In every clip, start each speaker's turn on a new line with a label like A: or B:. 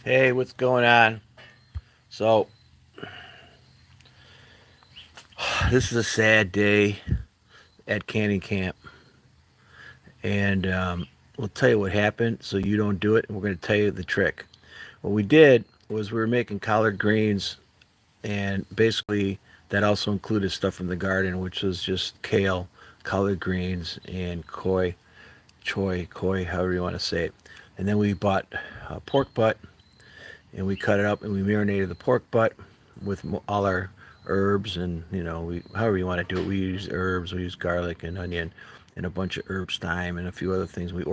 A: Hey, what's going on? So, this is a sad day at canning camp, and we'll tell you what happened so you don't do it, and we're going to tell you the trick. What we did was we were making collard greens, and basically that also included stuff from the garden, which was just kale, collard greens, and koi, however you want to say it. And then we bought pork butt, and we cut it up, and we marinated the pork butt with all our herbs, and we however you want to do it. We use herbs, we use garlic and onion and a bunch of herbs, thyme, and a few other things. We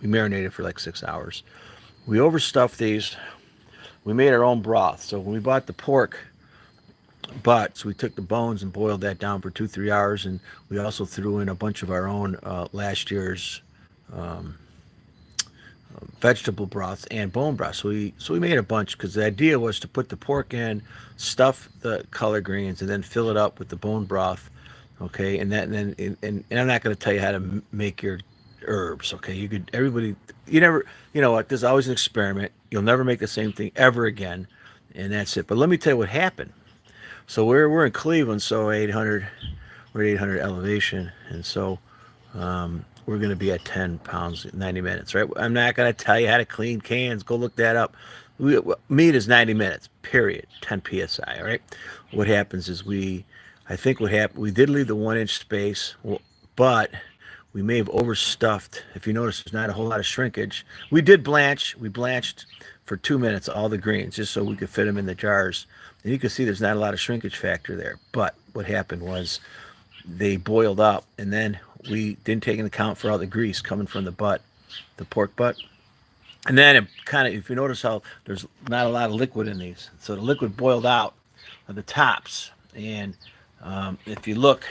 A: marinated for like 6 hours. We overstuffed these. We made our own broth. So when we bought the pork butts, we took the bones and boiled that down for 2 3 hours, and we also threw in a bunch of our own last year's vegetable broths and bone broth. So we made a bunch because the idea was to put the pork in, stuff the collard greens, and then fill it up with the bone broth. Okay, and I'm not going to tell you how to make your herbs. Okay, you could everybody you never you know what? There's always an experiment. You'll never make the same thing ever again, and that's it. But let me tell you what happened. So we're in Cleveland, so 800 we're at 800 elevation, and so we're going to be at 10 pounds in 90 minutes, right? I'm not going to tell you how to clean cans. Go look that up. Meat is 90 minutes, period, 10 psi, all right? What happens is I think what happened, we did leave the 1 inch space, but we may have overstuffed. If you notice, there's not a whole lot of shrinkage. We blanched for 2 minutes all the greens just so we could fit them in the jars. And you can see there's not a lot of shrinkage factor there. But what happened was they boiled up, and then we didn't take into account for all the grease coming from the pork butt. And then it kind of, if you notice how there's not a lot of liquid in these, so the liquid boiled out of the tops. And if you look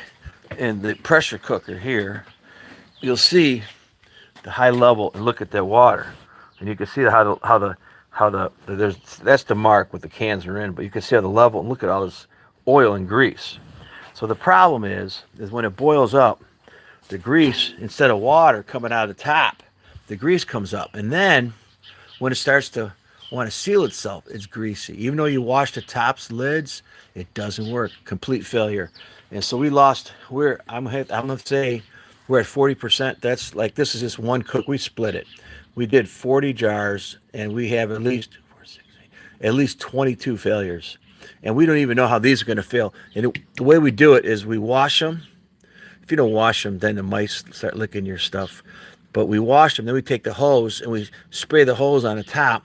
A: in the pressure cooker here, you'll see the high level, and look at the water, and you can see how the there's that's the mark what the cans are in, but you can see how the level, and look at all this oil and grease. So the problem is when it boils up, the grease, instead of water coming out of the top, the grease comes up. And then when it starts to want to seal itself, it's greasy. Even though you wash the tops, lids, it doesn't work. Complete failure. And so we lost, I'm going to say we're at 40%. That's like, this is just one cook. We split it. We did 40 jars, and we have at least 22 failures. And we don't even know how these are going to fail. And the way we do it is we wash them. If you don't wash them, then the mice start licking your stuff. But we wash them, then we take the hose and we spray the hose on the top,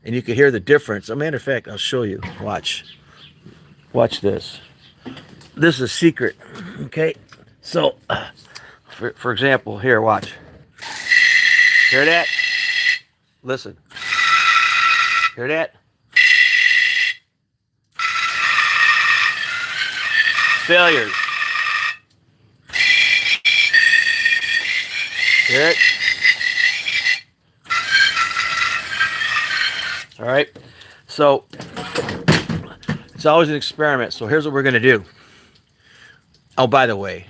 A: and you can hear the difference. As a matter of fact, I'll show you. Watch this. This is a secret. Okay, so for example, here, watch. Hear that? Listen. Hear that? Failures. Hear it? All right. So it's always an experiment. So here's what we're going to do. Oh, by the way,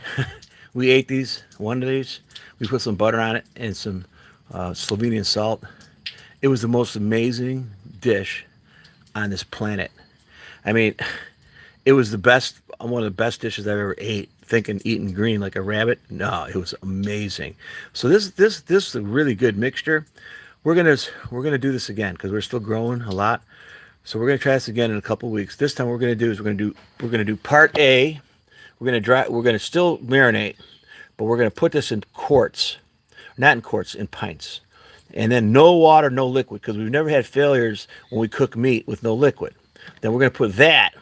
A: we ate one of these. We put some butter on it and some Slovenian salt. It was the most amazing dish on this planet. I mean, it was one of the best dishes I've ever ate. Thinking eating green like a rabbit. No, it was amazing. So this is a really good mixture. We're gonna do this again because we're still growing a lot. So we're gonna try this again in a couple weeks. This time we're gonna do part A. We're gonna still marinate, but we're gonna put this in quarts, not in quarts, in pints. And then no water, no liquid, because we've never had failures when we cook meat with no liquid. Then we're gonna put that.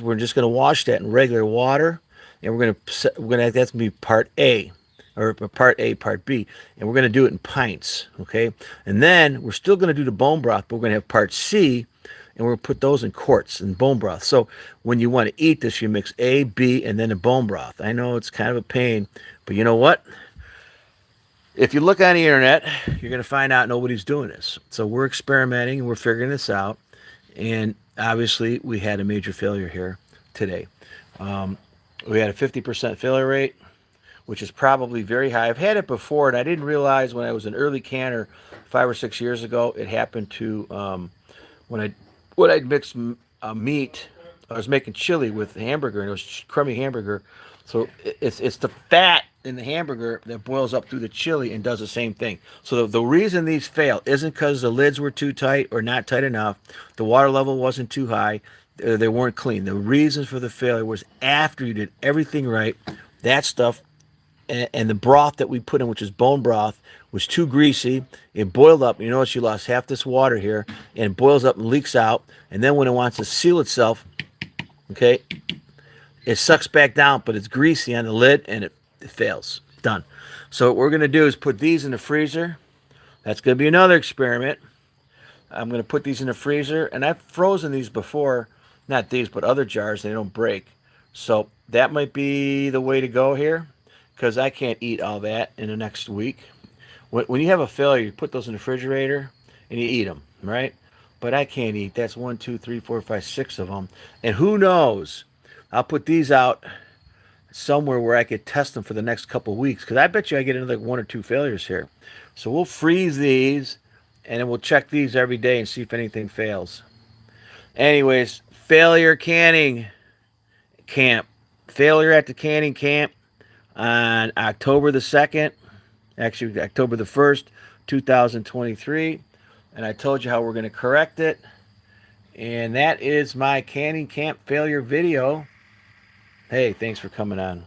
A: We're just gonna wash that in regular water, and that's gonna be part A, or part A, part B, and we're gonna do it in pints, okay? And then we're still gonna do the bone broth, but we're gonna have part C, and we're gonna put those in quarts in bone broth. So when you want to eat this, you mix A, B, and then the bone broth. I know it's kind of a pain, but you know what? If you look on the internet, you're gonna find out nobody's doing this. So we're experimenting, and we're figuring this out, and obviously we had a major failure here today. We had a 50% failure rate, which is probably very high. I've had it before, and I didn't realize when I was an early canner 5 or 6 years ago, it happened to when I'd mix meat. I was making chili with hamburger, and it was crummy hamburger. So it's the fat in the hamburger that boils up through the chili and does the same thing. So the reason these fail isn't because the lids were too tight or not tight enough. The water level wasn't too high. They weren't clean. The reason for the failure was after you did everything right. That stuff and the broth that we put in, which is bone broth, was too greasy. It boiled up. You notice you lost half this water here, and it boils up and leaks out. And then when it wants to seal itself, okay, it sucks back down, but it's greasy on the lid, and it fails. Done. So what we're going to do is put these in the freezer. That's going to be another experiment. I'm going to put these in the freezer, and I've frozen these before. Not these, but other jars. They don't break. So that might be the way to go here, because I can't eat all that in the next week. When you have a failure, you put those in the refrigerator and you eat them, right? But I can't eat. That's 1, 2, 3, 4, 5, 6 of them. And who knows? I'll put these out somewhere where I could test them for the next couple of weeks, because I bet you I get another 1 or 2 failures here. So we'll freeze these, and then we'll check these every day and see if anything fails. Anyways, failure canning camp. Failure at the canning camp on October the 2nd, actually October the 1st, 2023. And I told you how we're going to correct it. And that is my canning camp failure video. Hey, thanks for coming on.